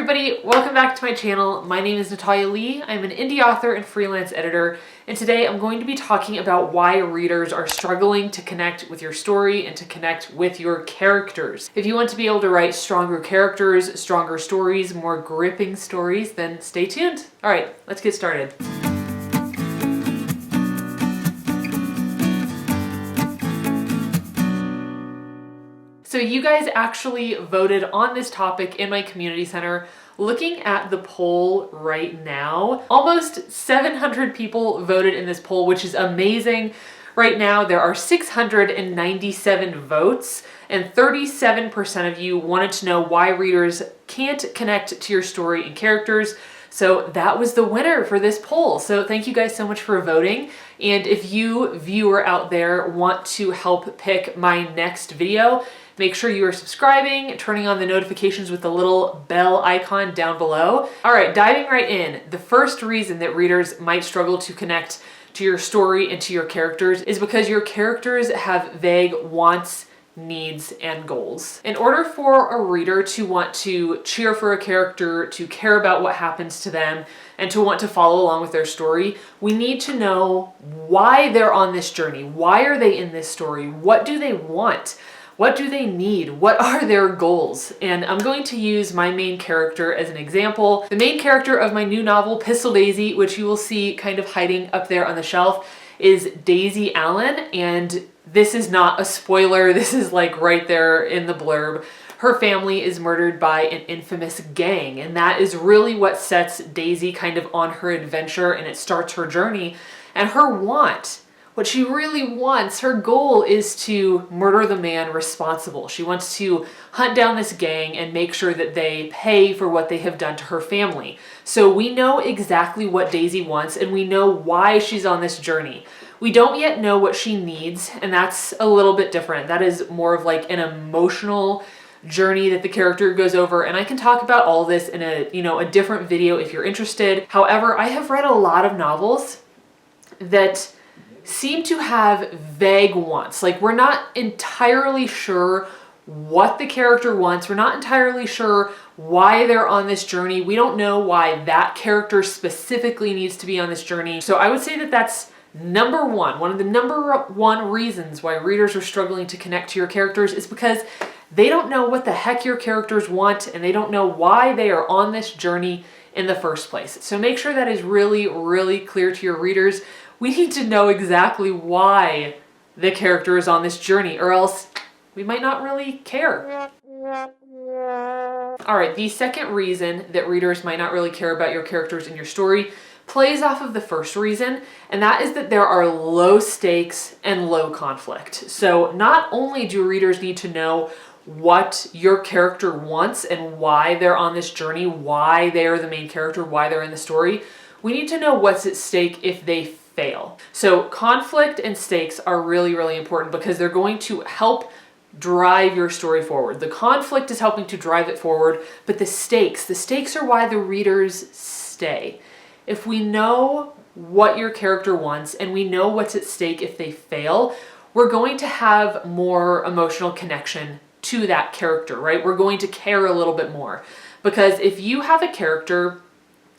everybody, welcome back to my channel. My name is Natalia Leigh. I'm an indie author and freelance editor, and today I'm going to be talking about why readers are struggling to connect with your story and to connect with your characters. If you want to be able to write stronger characters, stronger stories, more gripping stories, then stay tuned. All right, let's get started. So you guys actually voted on this topic in my community center. Looking at the poll right now, almost 700 people voted in this poll, which is amazing. Right now, there are 697 votes, and 37% of you wanted to know why readers can't connect to your story and characters. So that was the winner for this poll. So thank you guys so much for voting. And if you, viewer out there, want to help pick my next video, make sure you are subscribing, turning on the notifications with the little bell icon down below. All right, diving right in. The first reason that readers might struggle to connect to your story and to your characters is because your characters have vague wants, needs, and goals. In order for a reader to want to cheer for a character, to care about what happens to them, and to want to follow along with their story, we need to know why they're on this journey. Why are they in this story? What do they want? What do they need? What are their goals? And I'm going to use my main character as an example. The main character of my new novel, Pistol Daisy, which you will see kind of hiding up there on the shelf, is Daisy Allen. And this is not a spoiler. This is like right there in the blurb. Her family is murdered by an infamous gang. And that is really what sets Daisy kind of on her adventure, and it starts her journey. And her want, what she really wants, her goal, is to murder the man responsible. She wants to hunt down this gang and make sure that they pay for what they have done to her family. So we know exactly what Daisy wants, and we know why she's on this journey. We don't yet know what she needs, and that's a little bit different. That is more of like an emotional journey that the character goes over, and I can talk about all this in a different video if you're interested. However, I have read a lot of novels that seem to have vague wants. Like, we're not entirely sure what the character wants. We're not entirely sure why they're on this journey. We don't know why that character specifically needs to be on this journey. So I would say that that's number one of the number one reasons why readers are struggling to connect to your characters is because they don't know what the heck your characters want, and they don't know why they are on this journey in the first place. So make sure that is really, really clear to your readers. We need to know exactly why the character is on this journey, or else we might not really care. All right, the second reason that readers might not really care about your characters in your story plays off of the first reason, and that is that there are low stakes and low conflict. So not only do readers need to know what your character wants and why they're on this journey, why they're the main character, why they're in the story, we need to know what's at stake if they fail. So conflict and stakes are really, really important because they're going to help drive your story forward. The conflict is helping to drive it forward, but the stakes are why the readers stay. If we know what your character wants and we know what's at stake if they fail, we're going to have more emotional connection to that character, right? We're going to care a little bit more, because if you have a character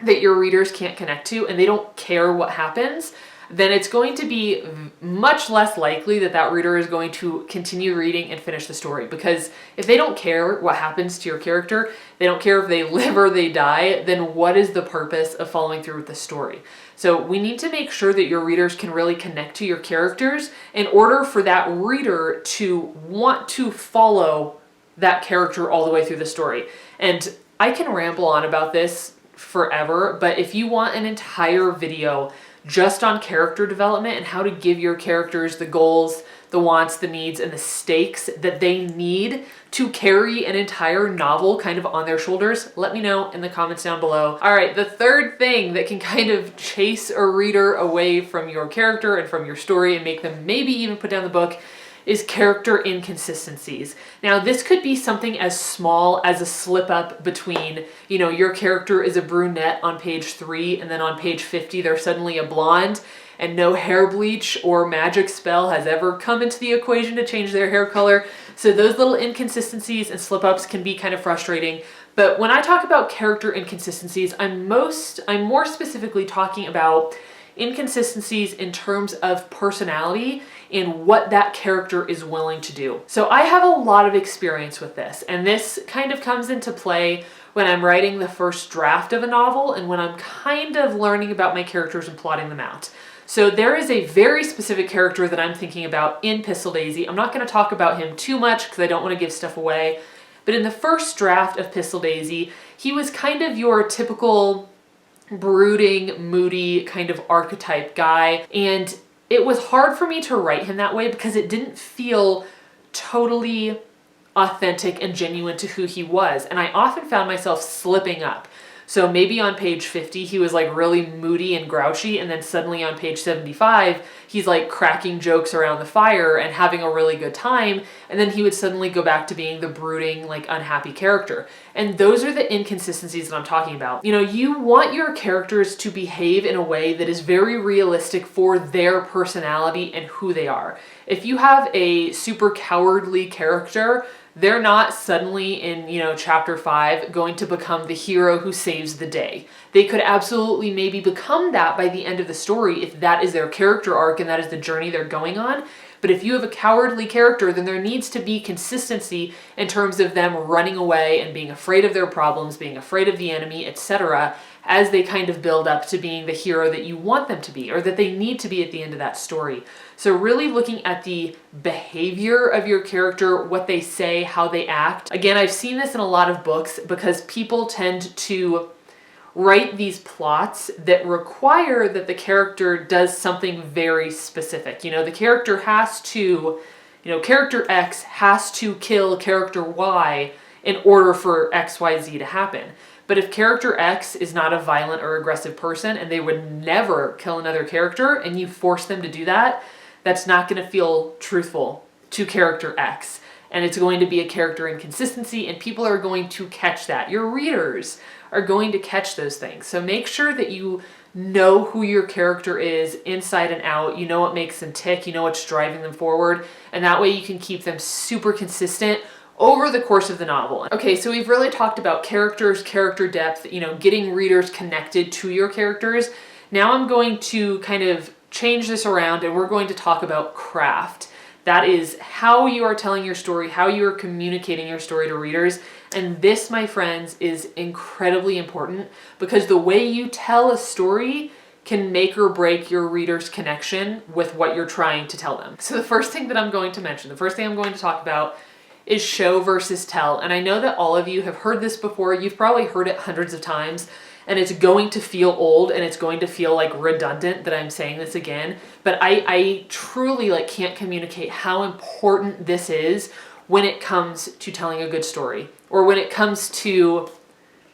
that your readers can't connect to and they don't care what happens, then it's going to be much less likely that that reader is going to continue reading and finish the story. Because if they don't care what happens to your character, they don't care if they live or they die, then what is the purpose of following through with the story? So we need to make sure that your readers can really connect to your characters in order for that reader to want to follow that character all the way through the story. And I can ramble on about this forever, but if you want an entire video just on character development and how to give your characters the goals, the wants, the needs, and the stakes that they need to carry an entire novel kind of on their shoulders, let me know in the comments down below. All right, the third thing that can kind of chase a reader away from your character and from your story and make them maybe even put down the book is character inconsistencies. Now, this could be something as small as a slip up between, your character is a brunette on page 3 and then on page 50 they're suddenly a blonde, and no hair bleach or magic spell has ever come into the equation to change their hair color. So those little inconsistencies and slip ups can be kind of frustrating, But when I talk about character inconsistencies, I'm more specifically talking about inconsistencies in terms of personality and what that character is willing to do. So I have a lot of experience with this, and this kind of comes into play when I'm writing the first draft of a novel and when I'm kind of learning about my characters and plotting them out. So there is a very specific character that I'm thinking about in Pistol Daisy. I'm not going to talk about him too much because I don't want to give stuff away. But in the first draft of Pistol Daisy, he was kind of your typical brooding, moody kind of archetype guy. And it was hard for me to write him that way because it didn't feel totally authentic and genuine to who he was. And I often found myself slipping up. So maybe on page 50, he was like really moody and grouchy. And then suddenly on page 75, he's like cracking jokes around the fire and having a really good time. And then he would suddenly go back to being the brooding, like unhappy character. And those are the inconsistencies that I'm talking about. You know, you want your characters to behave in a way that is very realistic for their personality and who they are. If you have a super cowardly character, they're not suddenly in, chapter 5 going to become the hero who saves the day. They could absolutely maybe become that by the end of the story if that is their character arc and that is the journey they're going on. But if you have a cowardly character, then there needs to be consistency in terms of them running away and being afraid of their problems, being afraid of the enemy, etc., as they kind of build up to being the hero that you want them to be or that they need to be at the end of that story. So really looking at the behavior of your character, what they say, how they act. Again, I've seen this in a lot of books because people tend to write these plots that require that the character does something very specific. The character has to, character X has to kill character Y in order for XYZ to happen. But if character X is not a violent or aggressive person and they would never kill another character and you force them to do that, that's not going to feel truthful to character X. And it's going to be a character inconsistency and people are going to catch that. Your readers are going to catch those things. So make sure that you know who your character is inside and out. You know what makes them tick. You know what's driving them forward. And that way you can keep them super consistent over the course of the novel. Okay, so we've really talked about characters, character depth, getting readers connected to your characters. Now I'm going to kind of change this around and we're going to talk about craft. That is how you are telling your story, how you are communicating your story to readers. And this, my friends, is incredibly important because the way you tell a story can make or break your reader's connection with what you're trying to tell them. So the first thing that I'm going to mention, the first thing I'm going to talk about is show versus tell. And I know that all of you have heard this before. You've probably heard it hundreds of times. And it's going to feel old and it's going to feel like redundant that I'm saying this again. But I truly can't communicate how important this is when it comes to telling a good story or when it comes to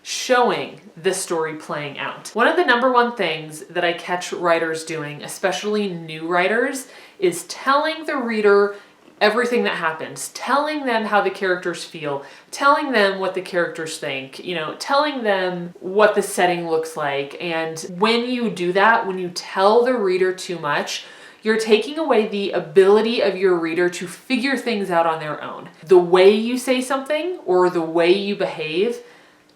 showing the story playing out. One of the number one things that I catch writers doing, especially new writers, is telling the reader everything that happens, telling them how the characters feel, telling them what the characters think, telling them what the setting looks like. And when you do that, when you tell the reader too much, you're taking away the ability of your reader to figure things out on their own. The way you say something or the way you behave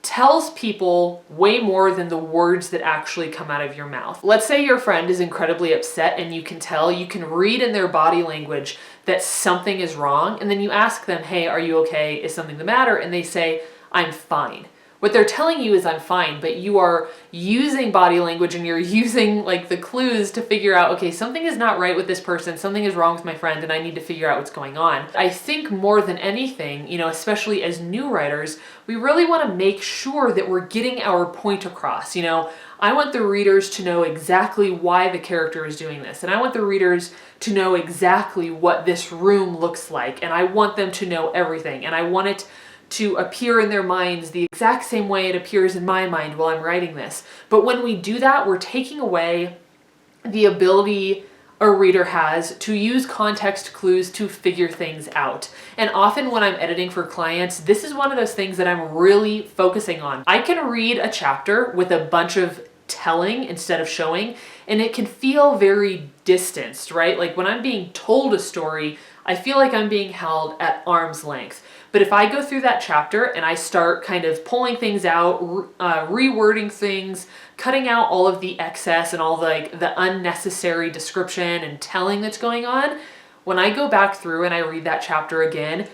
tells people way more than the words that actually come out of your mouth. Let's say your friend is incredibly upset and you can read in their body language that something is wrong, and then you ask them, hey, are you okay? Is something the matter? And they say, I'm fine. What they're telling you is I'm fine, but you are using body language and you're using the clues to figure out, okay, something is not right with this person, something is wrong with my friend, and I need to figure out what's going on. I think more than anything, especially as new writers, we really want to make sure that we're getting our point across. I want the readers to know exactly why the character is doing this, and I want the readers to know exactly what this room looks like, and I want them to know everything, and I want it to appear in their minds the exact same way it appears in my mind while I'm writing this. But when we do that, we're taking away the ability a reader has to use context clues to figure things out. And often when I'm editing for clients, this is one of those things that I'm really focusing on. I can read a chapter with a bunch of telling instead of showing, and it can feel very distanced, right? Like when I'm being told a story, I feel like I'm being held at arm's length. But if I go through that chapter and I start kind of pulling things out, rewording things, cutting out all of the excess and all the unnecessary description and telling that's going on, when I go back through and I read that chapter again,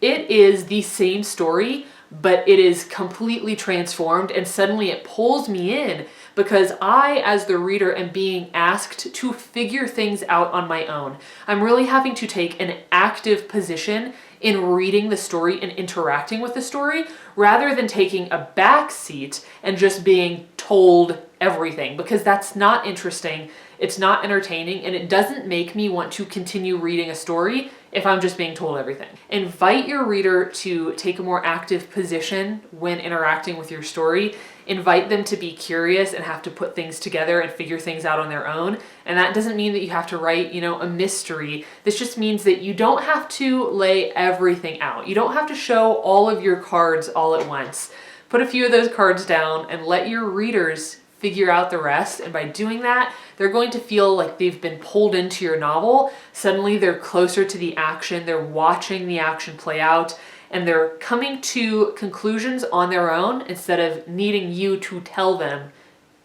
it is the same story, but it is completely transformed, and suddenly it pulls me in because I, as the reader, am being asked to figure things out on my own. I'm really having to take an active position in reading the story and interacting with the story, rather than taking a back seat and just being told everything, because that's not interesting, it's not entertaining, and it doesn't make me want to continue reading a story if I'm just being told everything. Invite your reader to take a more active position when interacting with your story. Invite them to be curious and have to put things together and figure things out on their own. And that doesn't mean that you have to write, a mystery. This just means that you don't have to lay everything out. You don't have to show all of your cards all at once. Put a few of those cards down and let your readers figure out the rest. And by doing that, they're going to feel like they've been pulled into your novel. Suddenly they're closer to the action, they're watching the action play out, and they're coming to conclusions on their own instead of needing you to tell them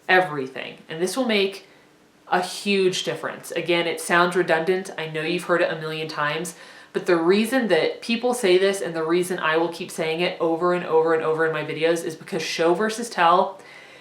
everything. And this will make a huge difference. Again, it sounds redundant. I know you've heard it a million times, but the reason that people say this and the reason I will keep saying it over and over and over in my videos is because show versus tell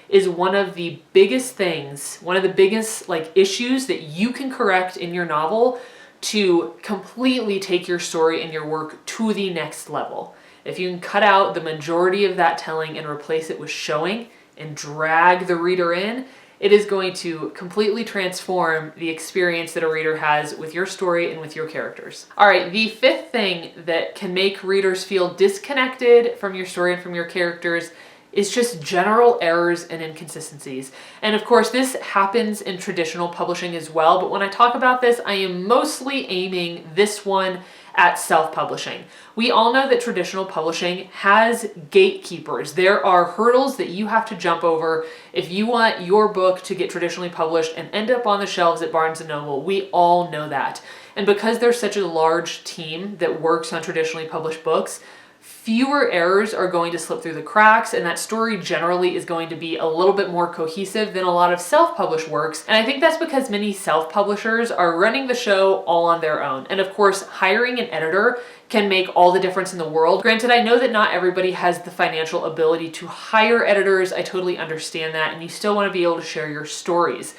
is one of the biggest things, one of the biggest issues that you can correct in your novel to completely take your story and your work to the next level. If you can cut out the majority of that telling and replace it with showing and drag the reader in, it is going to completely transform the experience that a reader has with your story and with your characters. All right, the fifth thing that can make readers feel disconnected from your story and from your characters is just general errors and inconsistencies. And of course, this happens in traditional publishing as well, but when I talk about this, I am mostly aiming this one at self-publishing. We all know that traditional publishing has gatekeepers. There are hurdles that you have to jump over if you want your book to get traditionally published and end up on the shelves at Barnes & Noble. We all know that. And because there's such a large team that works on traditionally published books, fewer errors are going to slip through the cracks, and that story generally is going to be a little bit more cohesive than a lot of self-published works. And I think that's because many self-publishers are running the show all on their own. And of course, hiring an editor can make all the difference in the world. Granted, I know that not everybody has the financial ability to hire editors. I totally understand that, and you still want to be able to share your stories.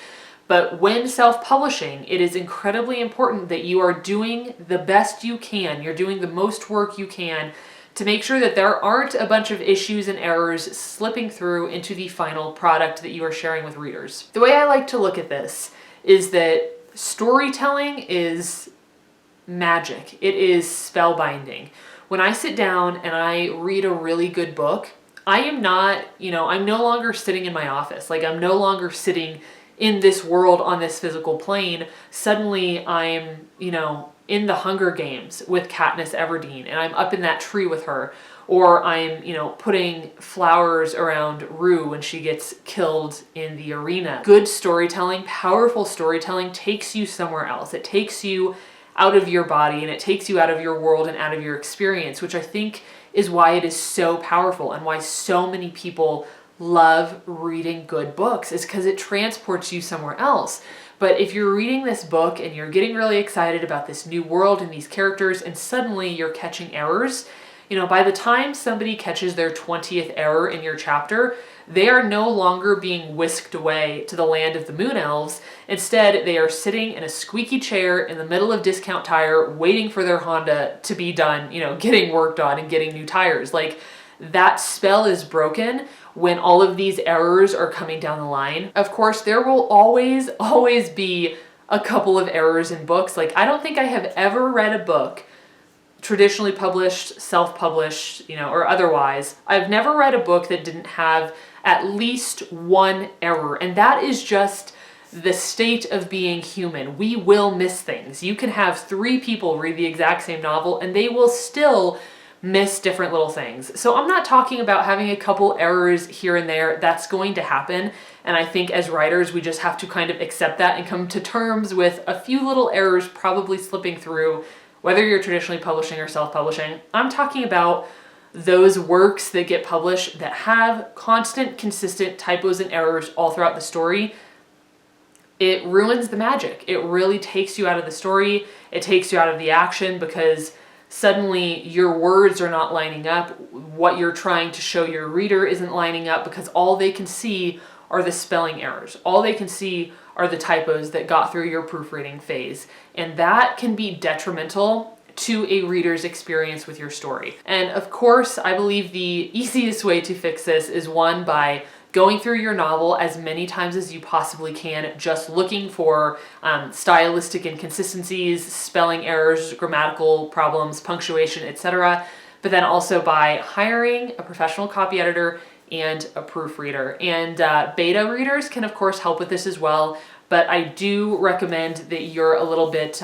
But when self-publishing, it is incredibly important that you are doing the best you can. You're doing the most work you can to make sure that there aren't a bunch of issues and errors slipping through into the final product that you are sharing with readers. The way I like to look at this is that storytelling is magic. It is spellbinding. When I sit down and I read a really good book, I am not, I'm no longer sitting in my office. I'm no longer sitting in this world on this physical plane. Suddenly I'm, in the Hunger Games with Katniss Everdeen, and I'm up in that tree with her, or I'm, putting flowers around Rue when she gets killed in the arena. Good storytelling, powerful storytelling takes you somewhere else. It takes you out of your body, and it takes you out of your world and out of your experience, which I think is why it is so powerful and why so many people love reading good books, is because it transports you somewhere else. But if you're reading this book and you're getting really excited about this new world and these characters, and suddenly you're catching errors, by the time somebody catches their 20th error in your chapter, they are no longer being whisked away to the land of the Moon Elves. Instead, they are sitting in a squeaky chair in the middle of Discount Tire waiting for their Honda to be done, getting worked on and getting new tires. That spell is broken when all of these errors are coming down the line. Of course, there will always be a couple of errors in books. I don't think I have ever read a book, traditionally published, self-published, or otherwise. I've never read a book that didn't have at least one error, and that is just the state of being human. We will miss things. You can have 3 people read the exact same novel, and they will still miss different little things. So I'm not talking about having a couple errors here and there. That's going to happen. And I think as writers, we just have to kind of accept that and come to terms with a few little errors probably slipping through whether you're traditionally publishing or self-publishing. I'm talking about those works that get published that have constant, consistent typos and errors all throughout the story. It ruins the magic. It really takes you out of the story. It takes you out of the action because suddenly your words are not lining up. What you're trying to show your reader isn't lining up because all they can see are the spelling errors. All they can see are the typos that got through your proofreading phase. And that can be detrimental to a reader's experience with your story. And of course, I believe the easiest way to fix this is one, by going through your novel as many times as you possibly can, just looking for stylistic inconsistencies, spelling errors, grammatical problems, punctuation, etc. But then also by hiring a professional copy editor and a proofreader. And beta readers can of course help with this as well, but I do recommend that you're a little bit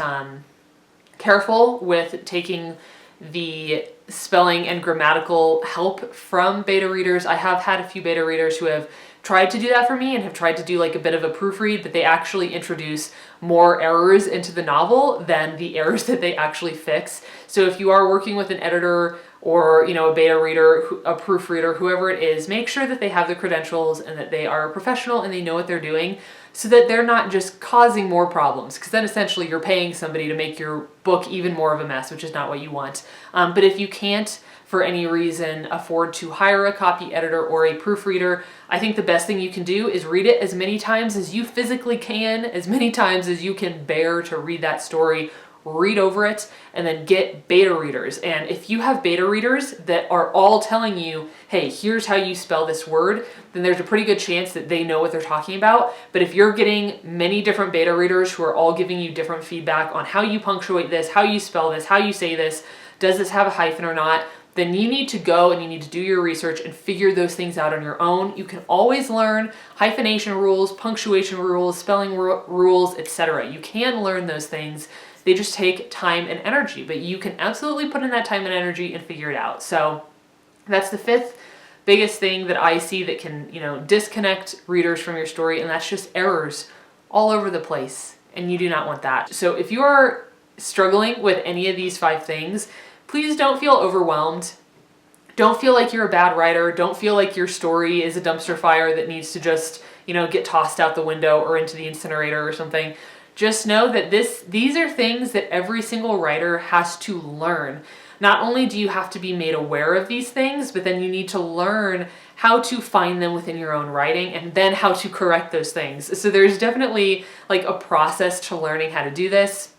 careful with taking the spelling and grammatical help from beta readers. I have had a few beta readers who have tried to do that for me and have tried to do like a bit of a proofread, but they actually introduce more errors into the novel than the errors that they actually fix. So if you are working with an editor or, you know, a beta reader, a proofreader, whoever it is, make sure that they have the credentials and that they are professional and they know what they're doing, so that they're not just causing more problems, because then essentially you're paying somebody to make your book even more of a mess, which is not what you want. But if you can't, for any reason, afford to hire a copy editor or a proofreader, I think the best thing you can do is read it as many times as you physically can, as many times as you can bear to read that story. Read over it and then get beta readers. And if you have beta readers that are all telling you, hey, here's how you spell this word, then there's a pretty good chance that they know what they're talking about. But if you're getting many different beta readers who are all giving you different feedback on how you punctuate this, how you spell this, how you say this, does this have a hyphen or not, then you need to go and you need to do your research and figure those things out on your own. You can always learn hyphenation rules, punctuation rules, spelling rules, etc. You can learn those things. They just take time and energy, but you can absolutely put in that time and energy and figure it out. So that's the fifth biggest thing that I see that can, you know, disconnect readers from your story, and that's just errors all over the place, and you do not want that. So if you are struggling with any of these 5 things, please don't feel overwhelmed. Don't feel like you're a bad writer. Don't feel like your story is a dumpster fire that needs to just, you know, get tossed out the window or into the incinerator or something. Just know that these are things that every single writer has to learn. Not only do you have to be made aware of these things, but then you need to learn how to find them within your own writing and then how to correct those things. So there's definitely like a process to learning how to do this.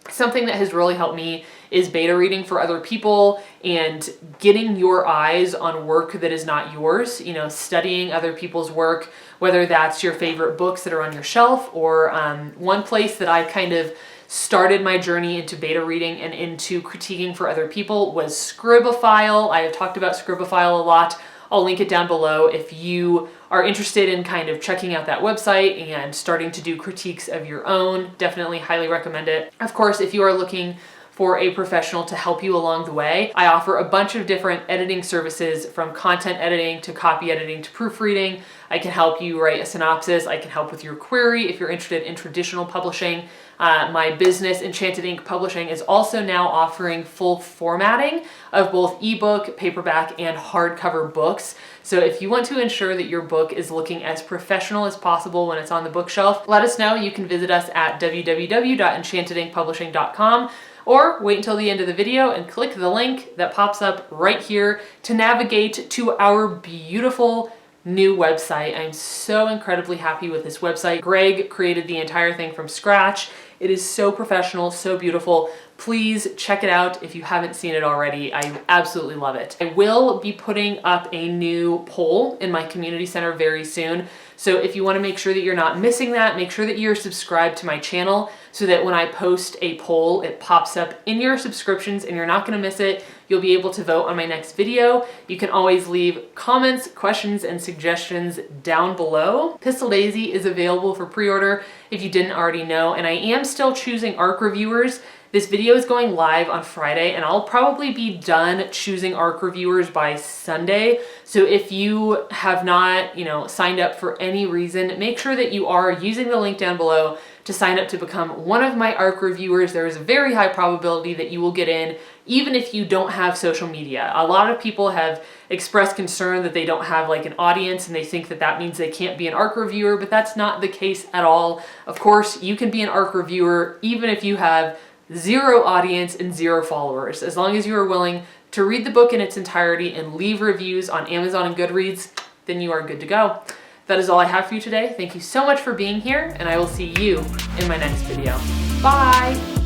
Something that has really helped me is beta reading for other people and getting your eyes on work that is not yours, you know, studying other people's work, whether that's your favorite books that are on your shelf or one place that I kind of started my journey into beta reading and into critiquing for other people was Scribophile. I have talked about Scribophile a lot. I'll link it down below if you are interested in kind of checking out that website and starting to do critiques of your own. Definitely highly recommend it. Of course, if you are looking for a professional to help you along the way, I offer a bunch of different editing services, from content editing to copy editing to proofreading. I can help you write a synopsis. I can help with your query if you're interested in traditional publishing. My business, Enchanted Ink Publishing, is also now offering full formatting of both ebook, paperback, and hardcover books. So if you want to ensure that your book is looking as professional as possible when it's on the bookshelf, let us know. You can visit us at www.enchantedinkpublishing.com, or wait until the end of the video and click the link that pops up right here to navigate to our beautiful new website. I'm so incredibly happy with this website. Greg created the entire thing from scratch. It is so professional, so beautiful. Please check it out if you haven't seen it already. I absolutely love it. I will be putting up a new poll in my community center very soon. So if you want to make sure that you're not missing that, make sure that you're subscribed to my channel so that when I post a poll, it pops up in your subscriptions and you're not going to miss it. You'll be able to vote on my next video. You can always leave comments, questions, and suggestions down below. Pistol Daisy is available for pre-order if you didn't already know, and I am still choosing ARC reviewers This video is going live on Friday, and I'll probably be done choosing ARC reviewers by Sunday. So if you have not, signed up for any reason, make sure that you are using the link down below to sign up to become one of my ARC reviewers. There is a very high probability that you will get in, even if you don't have social media. A lot of people have expressed concern that they don't have like an audience, and they think that that means they can't be an ARC reviewer, but that's not the case at all. Of course, you can be an ARC reviewer even if you have 0 audience and 0 followers. As long as you are willing to read the book in its entirety and leave reviews on Amazon and Goodreads, then you are good to go. That is all I have for you today. Thank you so much for being here, and I will see you in my next video. Bye!